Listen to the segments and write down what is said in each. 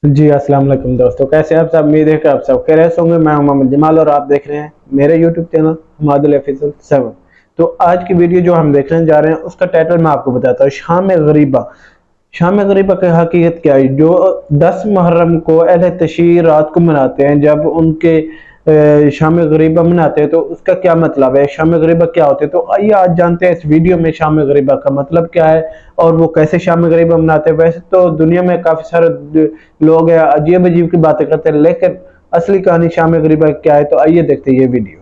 जी, अस्सलाम वालेकुम दोस्तों, कैसे हैं आप सब? उम्मीद है कि आप सब खैरियत से होंगे। मैं हूं मोहम्मद जमाल और आप देख रहे हैं मेरे यूट्यूब चैनल हमादुल हफीज़ुल 7। तो आज की वीडियो जो हम देखने जा रहे हैं उसका टाइटल मैं आपको बताता हूँ, शाम गरीबा। शाम गरीबा की हकीकत क्या है? जो 10 मुहर्रम को अहले तशय्युर रात को मनाते हैं, जब उनके शाम गरीबा मनाते हैं तो उसका क्या मतलब है, शाम गरीबा क्या होते हैं? तो आइए आज जानते हैं इस वीडियो में शाम गरीबा का मतलब क्या है और वो कैसे शाम गरीबा मनाते हैं। वैसे तो दुनिया में काफ़ी सारे लोग हैं अजीब अजीब की बातें करते हैं, लेकिन असली कहानी शाम गरीबा की क्या है? तो आइए देखते हैं ये वीडियो।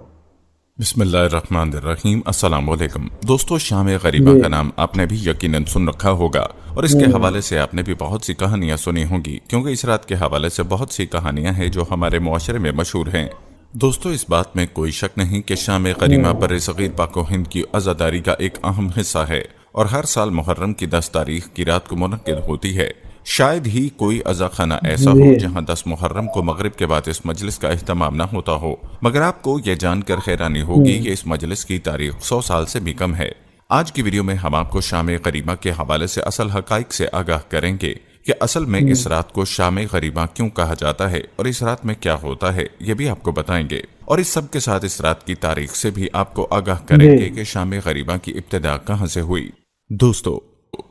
बिस्मिल्लाहिर्रहमानिर्रहीम। अस्सलाम वालेकुम दोस्तों, शाम गरीबा जी का नाम आपने भी यकीनन सुन रखा होगा और इसके हवाले से आपने भी बहुत सी कहानियां सुनी होंगी, क्योंकि इस रात के हवाले से बहुत सी कहानियां हैं जो हमारे मुआशरे में मशहूर हैं। दोस्तों, इस बात में कोई शक नहीं कि शाम गरीबा बर सगीर पाको हिंद की आज़ादारी का एक अहम हिस्सा है और हर साल मुहर्रम की 10 तारीख की रात को मुनक्किद होती है। शायद ही कोई अज़ा खाना ऐसा जी हो जहां 10 मुहर्रम को मगरिब के बाद इस मजलिस का अहतमाम न होता हो, मगर आपको यह जानकर हैरानी होगी कि इस मजलिस की तारीख 100 साल से भी कम है। आज की वीडियो में हम आपको शाम गरीबा के हवाले से असल हकाइक से आगाह करेंगे कि असल में इस रात को शाम गरीबा क्यों कहा जाता है और इस रात में क्या होता है, यह भी आपको बताएंगे। और इस सब के साथ इस रात की तारीख से भी आपको आगाह करेंगे जी कि शाम गरीबा की इब्तिदा कहाँ से हुई। दोस्तों,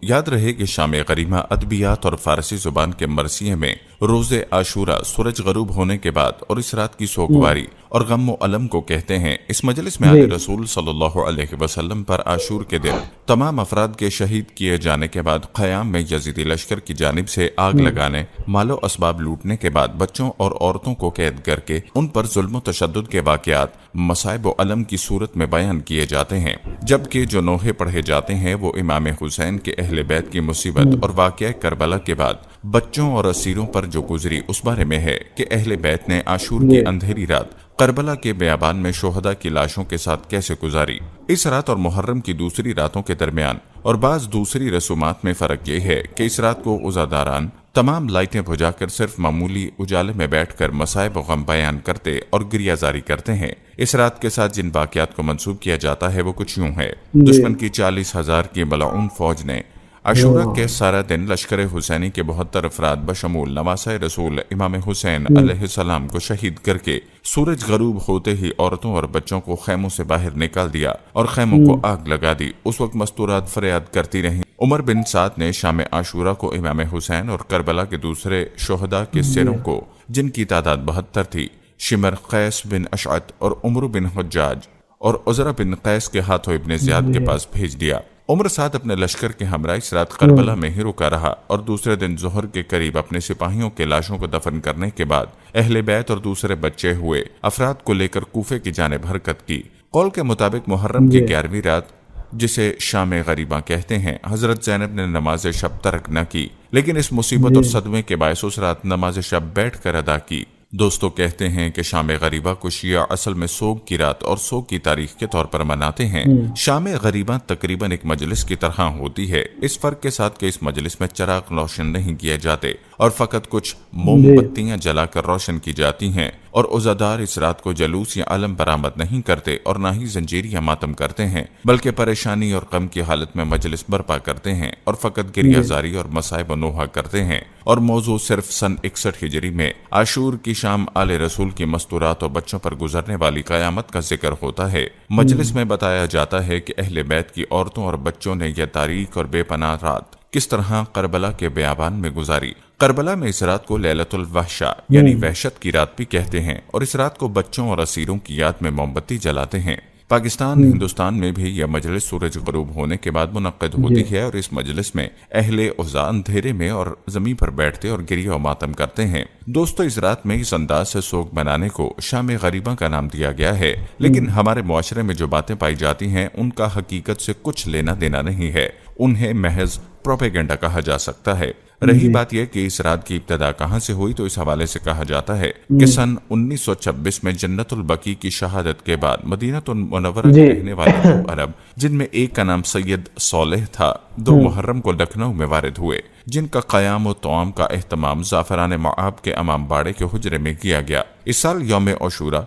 याद रहे कि शाम गरीबा अदबियात और फारसी जुबान के मरसिये में रोज़े आशूरा सूरज गरूब होने के बाद और इस रात की सोगवारी और गम अलम को कहते हैं। इस मजलिस में जी आले रसूल सल्लल्लाहु अलैहि वसल्लम पर आशूर के दिन तमाम अफराद के शहीद किए जाने के बाद क़याम में यजीदी लश्कर की जानिब से आग लगाने, मालो असबाब लूटने के बाद बच्चों और औरतों को कैद करके उन पर जुल्म तशद्दुद के वाक़यात मसाइब व अलम की सूरत में बयान किए जाते हैं, जबकि जो नोहे पढ़े जाते हैं वो इमाम हुसैन के अहले बैत की मुसीबत और वाक़या करबला के बाद बच्चों और असीरों पर जो गुजरी उस बारे में है कि अहले बैत ने आशूर की जी अंधेरी रात करबला के बेयाबान में शोहदा की लाशों के साथ कैसे गुजारी। इस रात और मुहर्रम की दूसरी रातों के दरमियान और बाज दूसरी रसूमात में फर्क यह है कि इस रात को उज़ादारान तमाम लाइटें बुझाकर सिर्फ मामूली उजाले में बैठकर मसाइब व गम बयान करते और गिरियाजारी करते हैं। इस रात के साथ जिन वाक़यात को मंसूब किया जाता है वो कुछ यूं है। जी दुश्मन की 40,000 की मलाउन फौज ने आशूरा के सारा दिन लश्कर हुसैनी के 72 अफराद बशमूल नवासा रसूल इमाम हुसैन अलैहिस्सलाम को शहीद करके सूरज गरूब होते ही औरतों और बच्चों को खैमों से बाहर निकाल दिया और खैमों को आग लगा दी। उस वक्त मस्तूरात फरियाद करती रहीं। उमर बिन साद ने शाम आशूरा को इमाम हुसैन और करबला के दूसरे शोहदा के सिरों को, जिनकी तादाद 72 थी, शिमर, कैस बिन अशअत और उमर बिन हुज्जाज और उजरा बिन कैस के हाथों इब्ने ज़ियाद के पास भेज दिया। उमर साद अपने लश्कर के हमरा इस रात करबला में ही रुका रहा और दूसरे दिन जोहर के करीब अपने सिपाहियों के लाशों को दफन करने के बाद अहले बैत और दूसरे बच्चे हुए अफराद को लेकर कूफे की जानिब हरकत की। कौल के मुताबिक मुहर्रम की 11वीं रात, जिसे शाम गरीबा कहते हैं, हजरत ज़ैनब ने नमाज शब तर्क न की, लेकिन इस मुसीबत और सदमे के बायस उस रात नमाज शब बैठ कर अदा की। दोस्तों, कहते हैं कि शाम गरीबा को शिया असल में सोग की रात और सोग की तारीख के तौर पर मनाते हैं। शाम गरीबा तकरीबन एक मजलिस की तरह होती है, इस फर्क के साथ कि इस मजलिस में चिराग रोशन नहीं किए जाते और फकत कुछ मोमबत्तियां जलाकर रोशन की जाती हैं और उज़ादार इस रात को जलूस या अलम बरामद नहीं करते और ना ही जंजीर या मातम करते हैं, बल्कि परेशानी और गम की हालत में मजलिस बर्पा करते हैं और फकत गिरियाजारी और मसाइब नोहा करते हैं। और मौजू सिर्फ सन 61 हिजरी में आशूर की शाम आले रसूल की मस्तूरात और बच्चों पर गुजरने वाली कयामत का जिक्र होता है। मजलिस में बताया जाता है कि अहले बैत की औरतों और बच्चों ने यह तारीख और बेपनाह रात किस तरह करबला के बेयाबान में गुजारी। करबला में इस रात को लैलतुल वहशा यानी वहशत की रात भी कहते हैं और इस रात को बच्चों और असीरों की याद में मोमबत्ती जलाते हैं। पाकिस्तान, हिंदुस्तान में भी यह मजलिस सूरज गरूब होने के बाद मुनक्किद होती है और इस मजलिस में अहले उज़ा अंधेरे में और जमीन पर बैठते और गिरिया और मातम करते हैं। दोस्तों, इस रात में इस अंदाज से सोग मनाने को शाम गरीबा का नाम दिया गया है, लेकिन हमारे मुआशरे में जो बातें पाई जाती हैं उनका हकीकत से कुछ लेना देना नहीं है, उन्हें महज प्रोपेगेंडा कहा जा सकता है। रही बात यह कि इस रात की इब्तिदा कहां से हुई, तो इस हवाले से कहा जाता है कि सन 1926 में जन्नतुल बकी की शहादत के बाद मदीनतुल मुनव्वरा के रहने वाले 2 अरब, जिनमें एक का नाम सैयद सोलेह था, 2 मुहर्रम को लखनऊ में वारिद हुए, जिनका क़याम और तौआम का एहतमाम ज़ाफ़रान मआब के अमाम बाड़े के हुजरे में किया गया। इस साल यौम आशूरा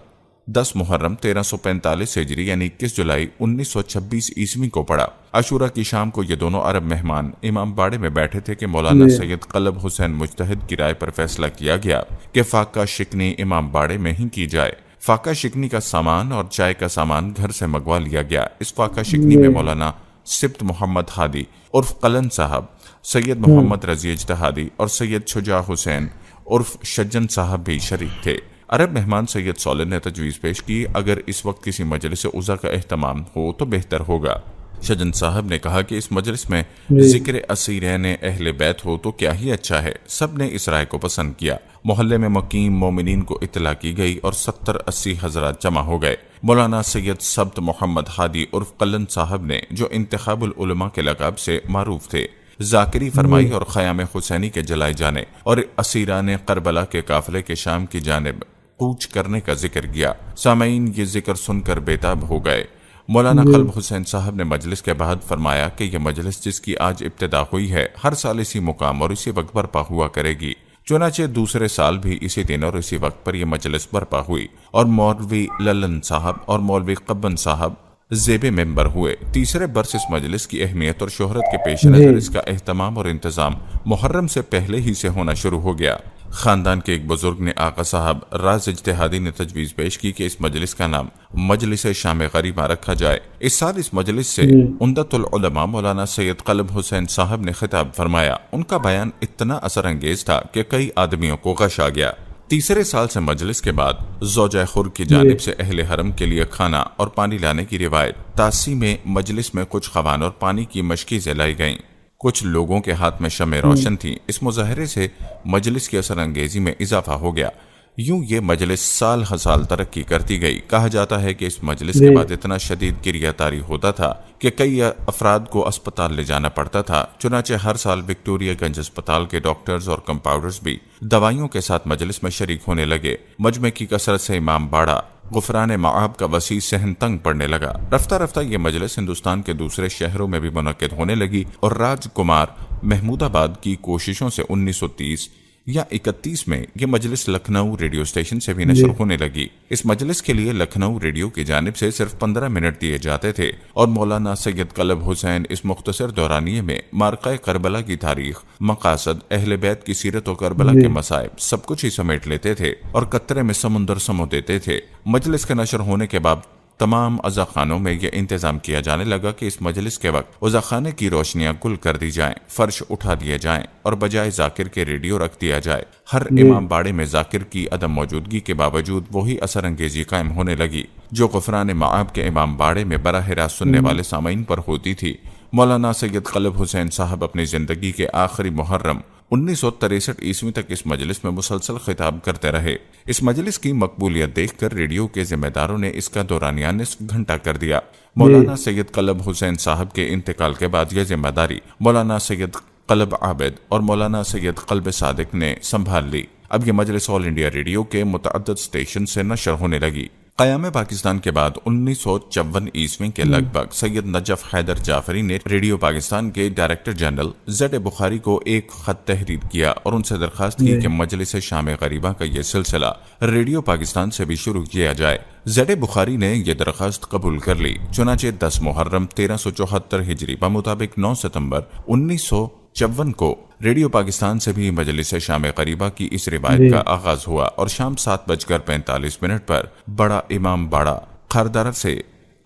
10 मुहर्रम 1345 हिजरी यानी 21 जुलाई 1926 ईस्वी को पड़ा। आशूरा की शाम को ये दोनों अरब मेहमान इमाम बाड़े में बैठे थे कि मौलाना सैयद कल्ब हुसैन मुजतहिद की राय पर फैसला किया गया कि फाका शिकनी इमाम बाड़े में ही की जाए। फाका शिकनी का सामान और चाय का सामान घर से मंगवा लिया गया। इस फाका शिकनी में मौलाना सिब्त मोहम्मद हादी उर्फ कलन साहब, सैयद मोहम्मद रजी इज्तिहादी और सैयद शुजा हुसैन उर्फ शज्जन साहब भी शरीक थे। अरब मेहमान सैयद सौलन ने तजवीज़ पेश की, अगर इस वक्त किसी मजलिस उज़ा का एहतमाम हो तो बेहतर होगा। शजन साहब ने कहा कि इस मजलिस में जिक्र असीरैन अहले बैत हो तो क्या ही अच्छा है। सब ने इस राय को पसंद किया। मोहल्ले में मुकीम मोमिनीन को इत्तला की गई और 70-80 हजरात जमा हो गए। मौलाना सैयद सब्त मोहम्मद हादी उर्फ कल्लन साहब ने, जो इंतखाबुल उलमा के लकाब से मारूफ थे, जाकिरी फरमाई और ख़याम हुसैनी के जलाए जाने और असीरान करबला के काफिले के शाम की जानिब कूच करने का जिक्र किया। सामईन ये जिक्र सुनकर बेताब हो गए। मौलाना कल्ब हुसैन साहब ने मजलिस के बाद फरमाया कि यह मजलिस जिसकी आज इब्तिदा हुई है हर साल इसी मुकाम और इसी वक्त बर्पा हुआ करेगी। चुनाचे दूसरे साल भी इसी दिन और इसी वक्त पर यह मजलिस बर्पा हुई और मौलवी ललन साहब और मौलवी कब्बन साहब ज़ेबे मेंबर हुए। तीसरे बरस इस मजलिस की अहमियत और शोहरत के पेश नज़र इसका एहतमाम और इंतज़ाम मुहर्रम से पहले ही से होना शुरू हो गया। खानदान के एक बुजुर्ग ने आका साहब राज इज्तिहादी ने तजवीज़ पेश की कि इस मजलिस का नाम मजलिस शाम गरीबा रखा जाए। इस साल इस मजलिस से उम्दतुल उलमा मौलाना सैयद कल्ब हुसैन साहब ने खिताब फरमाया। उनका बयान इतना असर अंगेज था कि कई आदमियों को गश आ गया। तीसरे साल से मजलिस के बाद ज़ौजा खुर की जानिब से अहले हरम के लिए खाना और पानी लाने की रिवायत, तासी में मजलिस में कुछ खवान और पानी की मशकीज़ें लाई गईं। कुछ लोगों के हाथ में शमे रोशन थी। इस मुजाहरे से मजलिस की असर अंगेजी में इजाफा हो गया। यूं ये मजलिस साल हर साल तरक्की करती गई। कहा जाता है कि इस मजलिस के बाद इतना शदीद गिरियातारी होता था कि कई अफराद को अस्पताल ले जाना पड़ता था। चुनाचे हर साल विक्टोरिया गंज अस्पताल के डॉक्टर्स और कंपाउंडर्स भी दवाइयों के साथ मजलिस में शरीक होने लगे। मजमे की कसरत से इमाम बाड़ा गुफरान माआब का वसी सहन तंग पड़ने लगा। रफ्ता रफ्ता ये मजलिस हिंदुस्तान के दूसरे शहरों में भी मुनक्किद होने लगी और राजकुमार महमूदाबाद की कोशिशों से 1930 या 31 में ये मजलिस लखनऊ रेडियो स्टेशन से भी नशर होने लगी। इस मजलिस के लिए लखनऊ रेडियो की जानिब से सिर्फ 15 मिनट दिए जाते थे और मौलाना सैयद कल्ब हुसैन इस मुख्तसर दौरानिये में मार्का करबला की तारीख, मकासद, अहले बैत की सीरत और करबला के मसाइब सब कुछ ही समेट लेते थे और कतरे में समुंदर समो देते थे। मजलिस के नशर होने के बाद तमाम अज़ा खानों में यह इंतजाम किया जाने लगा कि इस मजलिस के वक्त अज़ा खाने की रोशनियां गुल कर दी जाएं, फर्श उठा दिए जाएं और बजाय जाकिर के रेडियो रख दिया जाए। हर इमाम बाड़े में जाकिर की अदम मौजूदगी के बावजूद वही असर अंगेजी कायम होने लगी जो गुफरान माआब के इमाम बाड़े में बराह रास्त सुनने वाले सामीन पर होती थी। मौलाना सैयद कल्ब हुसैन साहब अपनी जिंदगी के आखिरी मुहर्रम 1963 ईस्वी तक इस मजलिस में मुसलसल खिताब करते रहे। इस मजलिस की मकबूलियत देखकर रेडियो के जिम्मेदारों ने इसका दौरानिया निस्फ घंटा कर दिया। मौलाना सैयद कल्ब हुसैन साहब के इंतकाल के बाद यह जिम्मेदारी मौलाना सैयद कल्ब आबिद और मौलाना सैयद कल्ब सादिक ने संभाल ली। अब यह मजलिस ऑल इंडिया रेडियो के मुतअद्दिद स्टेशन से नशर होने लगी। क़याम पाकिस्तान के बाद 1954 ईस्वी के लगभग सैयद नजफ हैदर जाफरी ने रेडियो पाकिस्तान के डायरेक्टर जनरल ज़ेड बुखारी को एक खत तहरीर किया और उनसे दरखास्त की कि मजलिस शाम गरीबा का यह सिलसिला रेडियो पाकिस्तान से भी शुरू किया जाए। ज़ेड बुखारी ने यह दरखास्त कबूल कर ली। चुनाचे 10 मुहर्रम 1374 हिजरी मुताबिक 9 सितंबर 1954 को रेडियो पाकिस्तान से भी मजलिस शाम गरीबा की इस रिवायत का आगाज हुआ और शाम 7:45 पर बड़ा इमाम बाड़ा खारदार से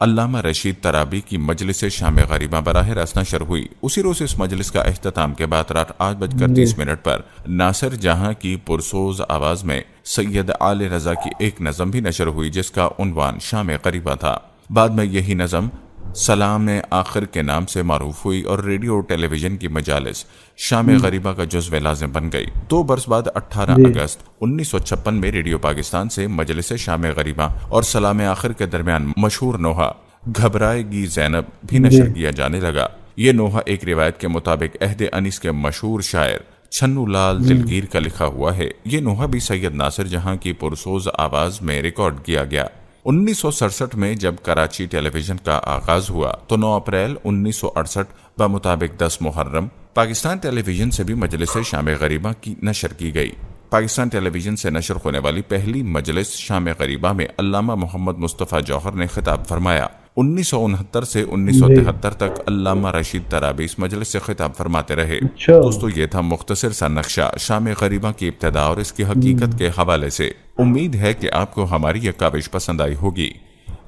अल्लामा रशीद तराबी की मजलिस शाम गरीबा बराह रास्त नशर हुई। उसी रोज इस मजलिस का अख्ताम के बाद रात 8:30 पर नासिर जहां की पुरसोज आवाज में सैयद आले रजा की एक नज़म भी नशर हुई जिसका उन्वान शाम गरीबा था। बाद में यही नज़म सलाम आखिर के नाम से मारूफ हुई और रेडियो और टेलीविजन की मजालिस शाम गरीबा का जुज़्व लाज़िम बन गई। 2 बरस बाद 18 अगस्त 1956 में रेडियो पाकिस्तान से मजलिस शाम गरीबा और सलाम आखिर के दरमियान मशहूर नोहा घबराएगी ज़ैनब भी नशर किया जाने लगा। ये नोहा एक रिवायत के मुताबिक अहद अनीस के मशहूर शायर छन्नू लाल दिलगीर का लिखा हुआ है। ये नोहा भी सैयद नासिर जहां की पुरसोज आवाज में रिकॉर्ड किया गया। 1967 में जब कराची टेलीविजन का आगाज हुआ तो 9 अप्रैल 1968 बमुताबिक 10 मुहर्रम पाकिस्तान टेलीविजन से भी मजलिस शाम गरीबा की नशर की गई। पाकिस्तान टेलीविजन से नशर होने वाली पहली मजलिस शाम गरीबा में अल्लामा मोहम्मद मुस्तफ़ा जौहर ने खिताब फरमाया। 1969 से 1973 तक अल्लामा रशीद तराबी इस मजलिस से खिताब फरमाते रहे। दोस्तों, ये था मुख्तसर सा नक्शा शाम गरीबा की इब्तिदा और इसकी हकीकत के हवाले से। उम्मीद है कि आपको हमारी ये काविश पसंद आई होगी।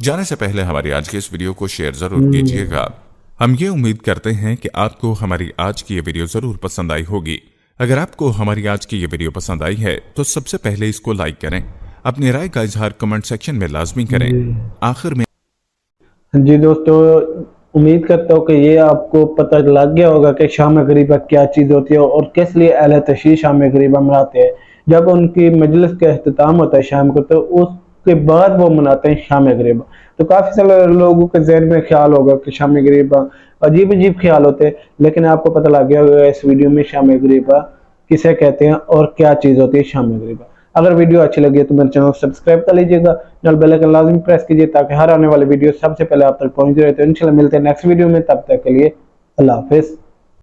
जाने से पहले हमारी आज की इस वीडियो को शेयर जरूर कीजिएगा। हम ये उम्मीद करते हैं कि आपको हमारी आज की ये वीडियो जरूर पसंद आई होगी। अगर आपको हमारी आज की ये वीडियो पसंद आई है तो सबसे पहले इसको लाइक करें, अपनी राय का इजहार कमेंट सेक्शन में लाजमी करें। आखिर में जी दोस्तों, उम्मीद करता हूँ कि ये आपको पता लग गया होगा कि शाम गरीबा क्या चीज़ होती है और किस लिए अहले तशरीह शाम गरीबा मनाते हैं। जब उनकी मजलिस का अख्तिताम होता है शाम को, तो उसके बाद वो मनाते हैं शाम गरीबा। तो काफ़ी सारे लोगों के जहन में ख्याल होगा कि शाम गरीबा अजीब अजीब ख्याल होते हैं, लेकिन आपको पता लग गया होगा इस वीडियो में शाम गरीबा किसे कहते हैं और क्या चीज़ होती है शाम गरीबा। अगर वीडियो अच्छी लगी तो मेरे चैनल को सब्सक्राइब कर लीजिएगा, बेल आइकन लाजमी प्रेस कीजिए ताकि हर आने वाली वीडियो सबसे पहले आप तक पहुंच रहे। तो इंशाल्लाह मिलते हैं नेक्स्ट वीडियो में, तब तक के लिए अल्लाह हाफिज़।